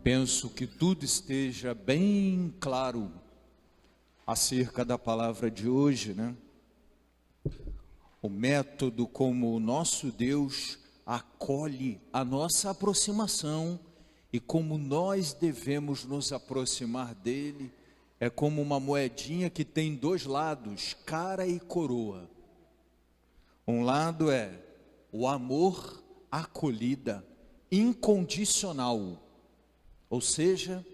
Penso que tudo esteja bem claro acerca da palavra de hoje, né? O método como o nosso Deus acolhe a nossa aproximação e como nós devemos nos aproximar dele é como uma moedinha que tem dois lados, cara e coroa. Um lado é o amor, acolhida, incondicional, ou seja,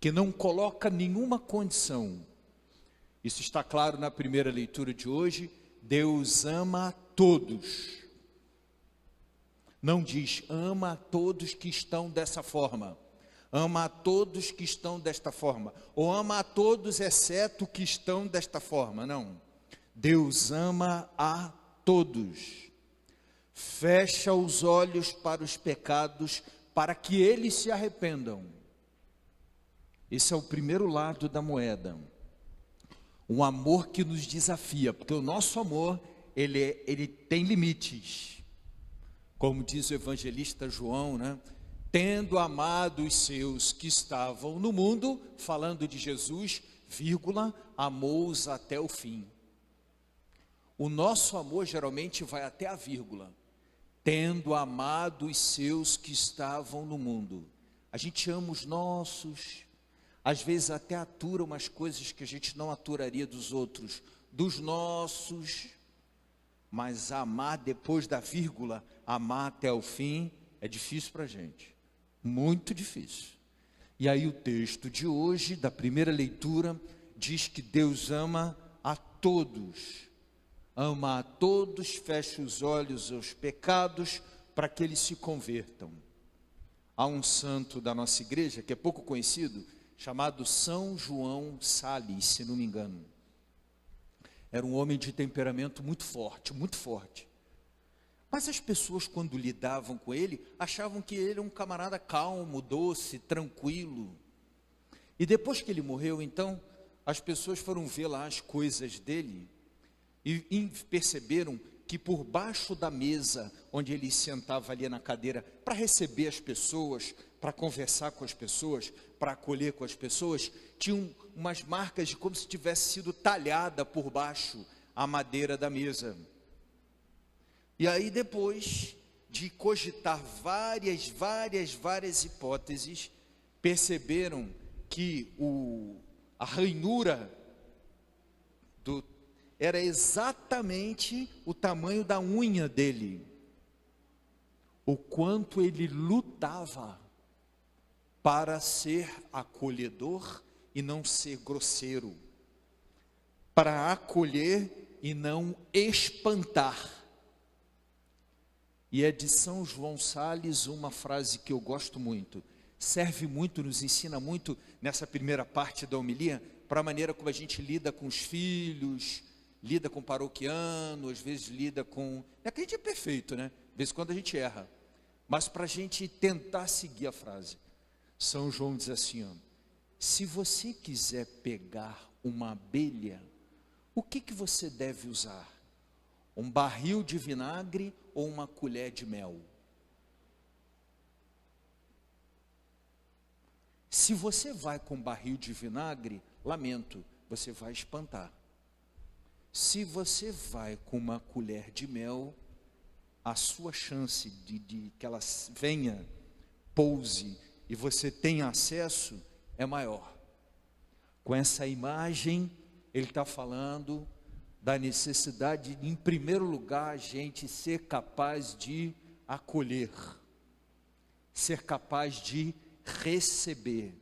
que não coloca nenhuma condição. Isso está claro na primeira leitura de hoje. Deus ama a todos. Não diz ama a todos que estão dessa forma, ama a todos que estão desta forma, ou ama a todos exceto que estão desta forma. Não. Deus ama a todos. Fecha os olhos para os pecados, para que eles se arrependam. Esse é o primeiro lado da moeda. Um amor que nos desafia, porque o nosso amor, ele tem limites. Como diz o evangelista João, né? Tendo amado os seus que estavam no mundo, falando de Jesus, vírgula, amou-os até o fim. O nosso amor geralmente vai até a vírgula. Tendo amado os seus que estavam no mundo. A gente ama os nossos, às vezes até atura umas coisas que a gente não aturaria dos outros, dos nossos, mas amar depois da vírgula, amar até o fim, é difícil para a gente, muito difícil. E aí o texto de hoje, da primeira leitura, diz que Deus ama a todos. Ama a todos, fecha os olhos aos pecados, para que eles se convertam. Há um santo da nossa igreja, que é pouco conhecido, chamado São João Sales, se não me engano. Era um homem de temperamento muito forte, muito forte. Mas as pessoas, quando lidavam com ele, achavam que ele era um camarada calmo, doce, tranquilo. E depois que ele morreu, então, as pessoas foram ver lá as coisas dele, e perceberam que por baixo da mesa, onde ele sentava ali na cadeira, para receber as pessoas, para conversar com as pessoas, para acolher com as pessoas, tinham umas marcas de como se tivesse sido talhada por baixo a madeira da mesa. E aí depois de cogitar várias hipóteses, perceberam que a ranhura era exatamente o tamanho da unha dele. O quanto ele lutava para ser acolhedor e não ser grosseiro. Para acolher e não espantar. E é de São João Sales uma frase que eu gosto muito. Serve muito, nos ensina muito nessa primeira parte da homilia, para a maneira como a gente lida com os filhos, lida com paroquiano, às vezes lida com... Não é que a gente é perfeito, né? De vez em quando a gente erra. Mas para a gente tentar seguir a frase. São João diz assim, ó, se você quiser pegar uma abelha, o que você deve usar? Um barril de vinagre ou uma colher de mel? Se você vai com barril de vinagre, lamento, você vai espantar. Se você vai com uma colher de mel, a sua chance de que ela venha, pouse e você tenha acesso é maior. Com essa imagem, ele está falando da necessidade de, em primeiro lugar, a gente ser capaz de acolher, ser capaz de receber,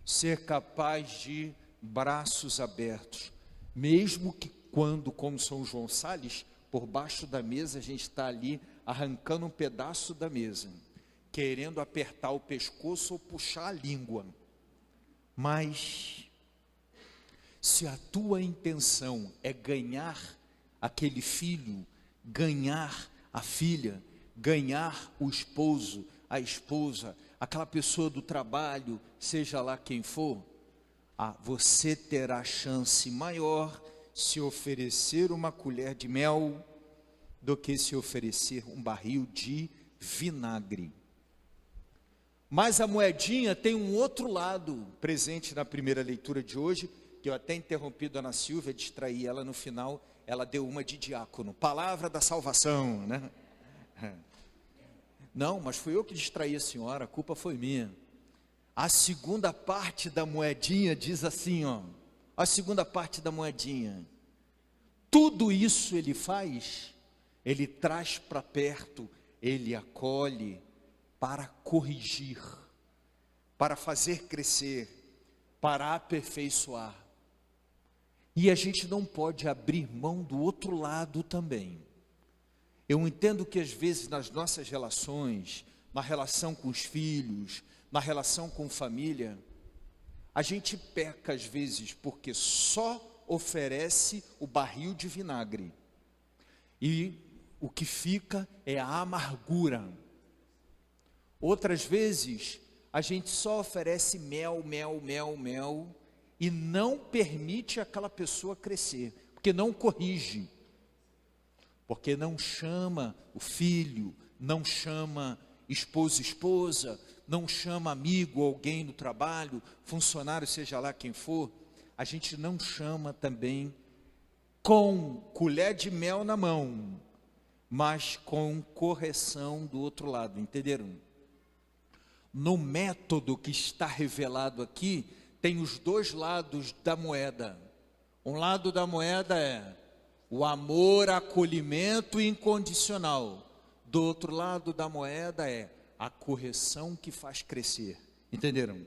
ser capaz de braços abertos, mesmo que quando, como São João Sales, por baixo da mesa, a gente está ali arrancando um pedaço da mesa, querendo apertar o pescoço ou puxar a língua. Mas, se a tua intenção é ganhar aquele filho, ganhar a filha, ganhar o esposo, a esposa, aquela pessoa do trabalho, seja lá quem for, você terá chance maior se oferecer uma colher de mel do que se oferecer um barril de vinagre. Mas a moedinha tem um outro lado presente na primeira leitura de hoje, que eu até interrompi Dona Silvia, distraí ela no final, ela deu uma de diácono, palavra da salvação, né? Não, mas fui eu que distraí a senhora, a culpa foi minha. A segunda parte da moedinha diz assim, ó, a segunda parte da moedinha, tudo isso ele faz, ele traz para perto, ele acolhe para corrigir, para fazer crescer, para aperfeiçoar. E a gente não pode abrir mão do outro lado também. Eu entendo que às vezes nas nossas relações, na relação com os filhos, na relação com família, a gente peca às vezes porque só oferece o barril de vinagre. E o que fica é a amargura. Outras vezes, a gente só oferece mel, e não permite aquela pessoa crescer, porque não corrige, porque não chama o filho, não chama esposa, não chama amigo, alguém no trabalho, funcionário, seja lá quem for, a gente não chama também com colher de mel na mão, mas com correção do outro lado, entenderam? No método que está revelado aqui, tem os dois lados da moeda. Um lado da moeda é o amor, acolhimento incondicional. Do outro lado da moeda é a correção que faz crescer. Entenderam?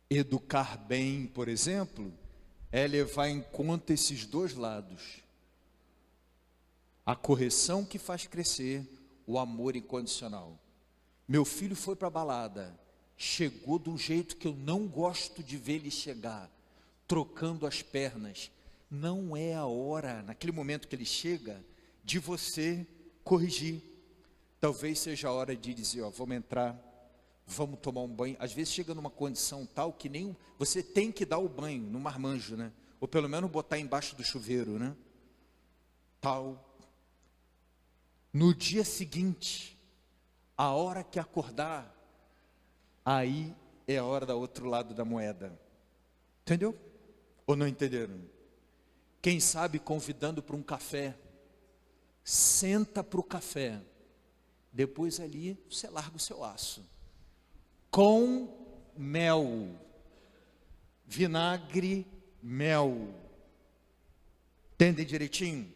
Educar bem, por exemplo, é levar em conta esses dois lados. A correção que faz crescer, o amor incondicional. Meu filho foi para a balada, chegou de um jeito que eu não gosto de ver ele chegar, trocando as pernas. Não é a hora, naquele momento que ele chega, de você corrigir. Talvez seja a hora de dizer, ó, vamos entrar, vamos tomar um banho. Às vezes chega numa condição tal que nem você tem que dar o banho no marmanjo, né? Ou pelo menos botar embaixo do chuveiro, né? Tal. No dia seguinte, a hora que acordar, aí é a hora do outro lado da moeda. Entendeu? Ou não entenderam? Quem sabe convidando para um café, senta para o café, depois ali você larga o seu aço, com mel, vinagre, mel, entendem direitinho?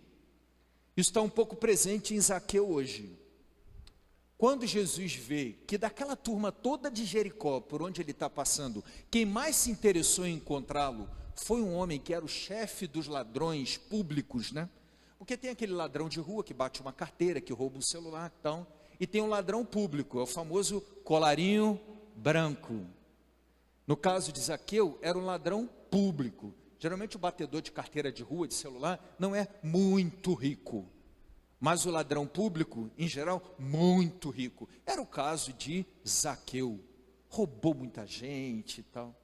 Isso está um pouco presente em Zaqueu hoje. Quando Jesus vê que daquela turma toda de Jericó, por onde ele está passando, quem mais se interessou em encontrá-lo, foi um homem que era o chefe dos ladrões públicos, né? Porque tem aquele ladrão de rua que bate uma carteira, que rouba um celular, então, e tem um ladrão público, é o famoso colarinho branco. No caso de Zaqueu, era um ladrão público. Geralmente o batedor de carteira de rua, de celular, não é muito rico. Mas o ladrão público, em geral, muito rico. Era o caso de Zaqueu. Roubou muita gente e tal.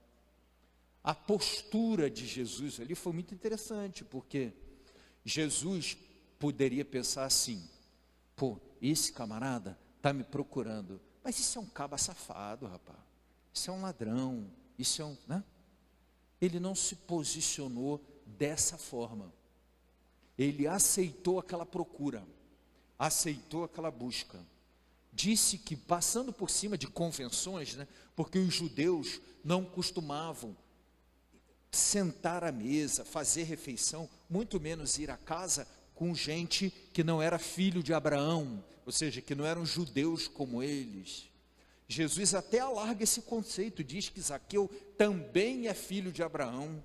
A postura de Jesus ali foi muito interessante, porque Jesus poderia pensar assim, pô, esse camarada está me procurando, mas isso é um caba safado, rapaz. Isso é um ladrão, isso é um, né? Ele não se posicionou dessa forma. Ele aceitou aquela procura, aceitou aquela busca. Disse que, passando por cima de convenções, né, porque os judeus não costumavam sentar à mesa, fazer refeição, muito menos ir à casa com gente que não era filho de Abraão, ou seja, que não eram judeus como eles. Jesus até alarga esse conceito, diz que Zaqueu também é filho de Abraão.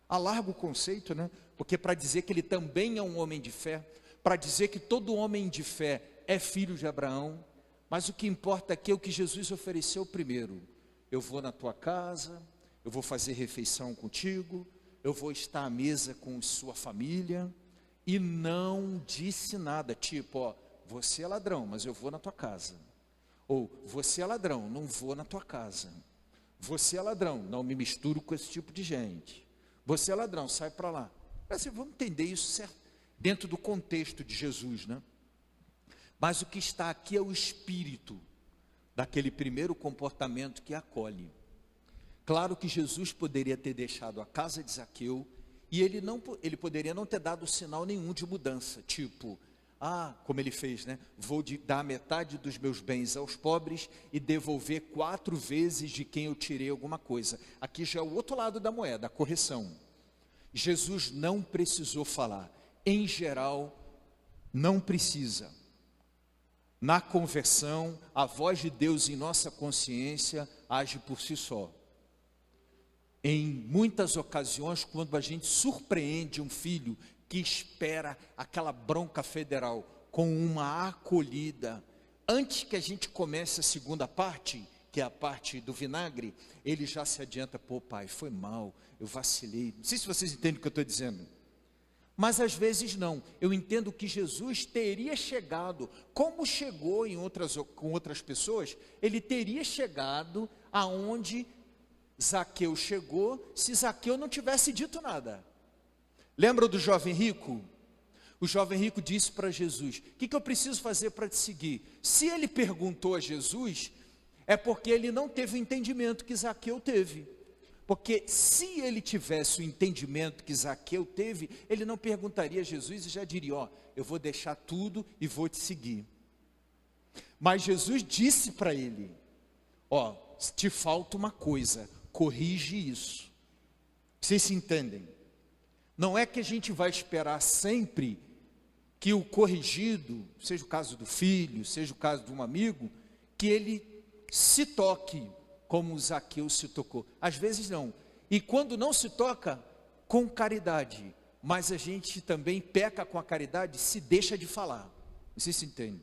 Alarga o conceito, né? Porque para dizer que ele também é um homem de fé, para dizer que todo homem de fé é filho de Abraão, mas o que importa aqui é o que Jesus ofereceu primeiro. Eu vou na tua casa, eu vou fazer refeição contigo, eu vou estar à mesa com sua família, e não disse nada, tipo, ó, você é ladrão, mas eu vou na tua casa. Ou, você é ladrão, não vou na tua casa. Você é ladrão, não me misturo com esse tipo de gente. Você é ladrão, sai para lá. Assim, vamos entender isso certo, dentro do contexto de Jesus, né? Mas o que está aqui é o espírito daquele primeiro comportamento que acolhe. Claro que Jesus poderia ter deixado a casa de Zaqueu e ele poderia não ter dado sinal nenhum de mudança, tipo, como ele fez, né? Vou dar metade dos meus bens aos pobres e devolver 4 vezes de quem eu tirei alguma coisa. Aqui já é o outro lado da moeda, a correção. Jesus não precisou falar. Em geral, não precisa. Na conversão, a voz de Deus em nossa consciência age por si só. Em muitas ocasiões, quando a gente surpreende um filho que espera aquela bronca federal com uma acolhida, antes que a gente comece a segunda parte, que é a parte do vinagre, ele já se adianta: pô, pai, foi mal, eu vacilei. Não sei se vocês entendem o que eu estou dizendo. Mas às vezes não. Eu entendo que Jesus teria chegado, como chegou com outras pessoas, ele teria chegado aonde Zaqueu chegou, se Zaqueu não tivesse dito nada. Lembra do jovem rico? O jovem rico disse para Jesus: o que eu preciso fazer para te seguir? Se ele perguntou a Jesus, é porque ele não teve o entendimento que Zaqueu teve. Porque se ele tivesse o entendimento que Zaqueu teve, ele não perguntaria a Jesus e já diria: eu vou deixar tudo e vou te seguir. Mas Jesus disse para ele: te falta uma coisa, corrige isso. Vocês se entendem? Não é que a gente vai esperar sempre que o corrigido, seja o caso do filho, seja o caso de um amigo, que ele se toque como Zaqueu se tocou. Às vezes não. E quando não se toca, com caridade. Mas a gente também peca com a caridade, se deixa de falar. Vocês se entendem?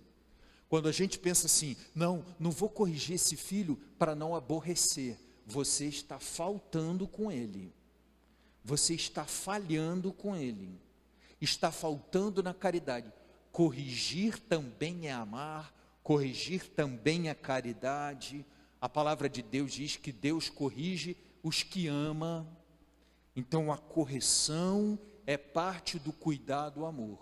Quando a gente pensa assim: não vou corrigir esse filho para não aborrecer. Você está faltando com ele. Você está falhando com ele. Está faltando na caridade. Corrigir também é amar. Corrigir também é caridade. A palavra de Deus diz que Deus corrige os que ama. Então a correção é parte do cuidado, do amor.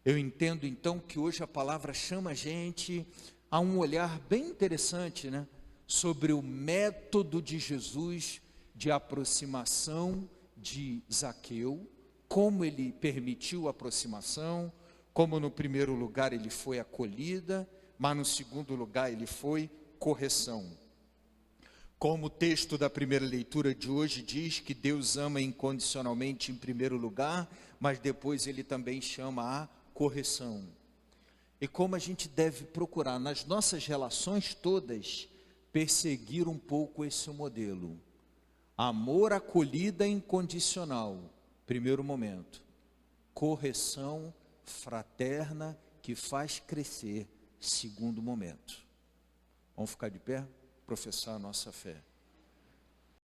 Eu entendo então que hoje a palavra chama a gente a um olhar bem interessante, né? Sobre o método de Jesus de aproximação de Zaqueu, como ele permitiu a aproximação, como no primeiro lugar ele foi acolhida, mas no segundo lugar ele foi correção. Como o texto da primeira leitura de hoje diz que Deus ama incondicionalmente em primeiro lugar, mas depois ele também chama a correção. E como a gente deve procurar nas nossas relações todas perseguir um pouco esse modelo. Amor, acolhida incondicional, primeiro momento. Correção fraterna que faz crescer, segundo momento. Vamos ficar de pé? Professar a nossa fé.